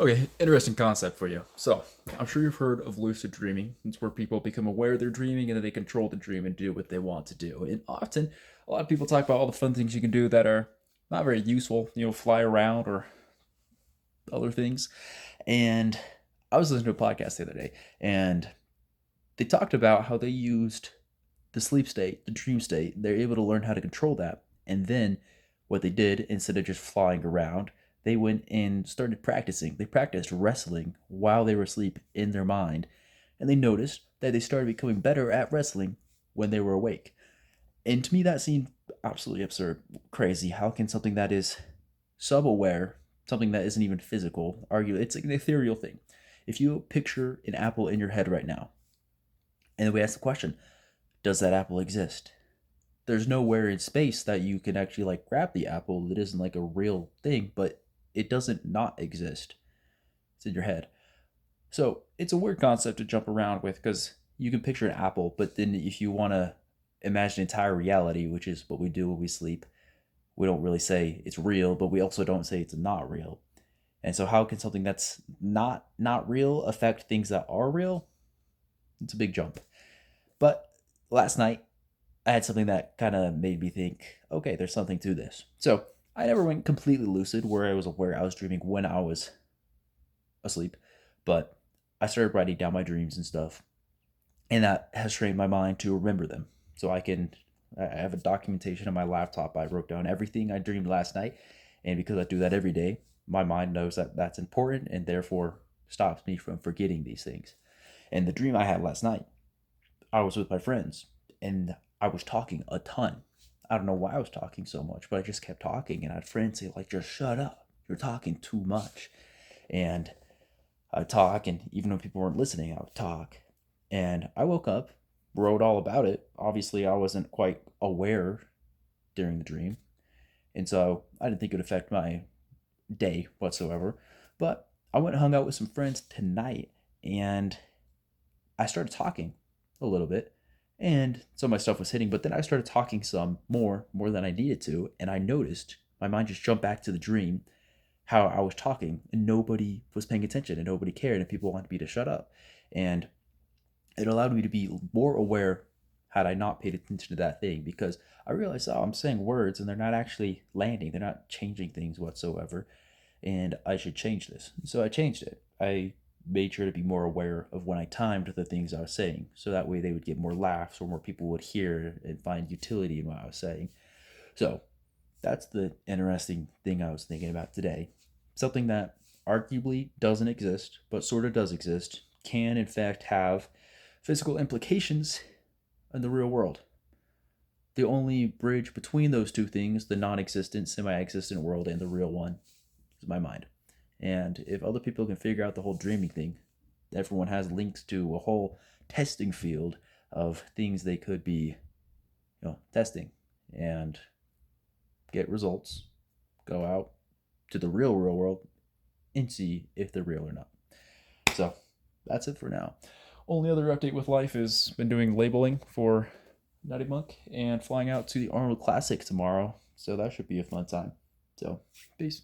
Okay, interesting concept for you. So, I'm sure you've heard of lucid dreaming. It's where people become aware they're dreaming and then they control the dream and do what they want to do. And often, a lot of people talk about all the fun things you can do that are not very useful, fly around or other things. And I was listening to a podcast the other day and they talked about how they used the sleep state, the dream state. They're able to learn how to control that. And then what they did, instead of just flying around, they went and started practicing. They practiced wrestling while they were asleep in their mind. And they noticed that they started becoming better at wrestling when they were awake. And to me, that seemed absolutely absurd, crazy. How can something that is sub aware, something that isn't even physical, argue it's like an ethereal thing? If you picture an apple in your head right now, and then we ask the question, does that apple exist? There's nowhere in space that you can actually like grab the apple that isn't like a real thing, but it doesn't not exist. It's in your head. So it's a weird concept to jump around with because you can picture an apple, but then if you want to imagine entire reality, which is what we do when we sleep, we don't really say it's real, but we also don't say it's not real. And so how can something that's not real affect things that are real? It's a big jump. But last night I had something that kind of made me think, okay, there's something to this. So I never went completely lucid where I was aware I was dreaming when I was asleep, but I started writing down my dreams and stuff, and that has trained my mind to remember them. So I have a documentation on my laptop. I wrote down everything I dreamed last night, and because I do that every day, my mind knows that that's important and therefore stops me from forgetting these things. And the dream I had last night, I was with my friends and I was talking a ton. I don't know why I was talking so much, but I just kept talking. And I had friends say, like, just shut up. You're talking too much. And I would talk, and even when people weren't listening, I would talk. And I woke up, wrote all about it. Obviously, I wasn't quite aware during the dream. And so I didn't think it would affect my day whatsoever. But I went and hung out with some friends tonight, and I started talking a little bit, and some of my stuff was hitting, but then I started talking some more than I needed to, and I noticed my mind just jumped back to the dream, how I was talking, and nobody was paying attention, and nobody cared, and people wanted me to shut up. And it allowed me to be more aware had I not paid attention to that thing, because I realized, oh, I'm saying words and they're not actually landing, they're not changing things whatsoever, and I should change this. So I changed it. I made sure to be more aware of when I timed the things I was saying, so that way they would get more laughs or more people would hear and find utility in what I was saying. So that's the interesting thing I was thinking about today. Something that arguably doesn't exist, but sort of does exist, can in fact have physical implications in the real world. The only bridge between those two things, the non existent, semi existent world, and the real one, is my mind. And if other people can figure out the whole dreaming thing, everyone has links to a whole testing field of things they could be, testing and get results, go out to the real world and see if they're real or not. So that's it for now. Only other update with life is been doing labeling for Nutty Monk and flying out to the Arnold Classic tomorrow. So that should be a fun time. So, peace.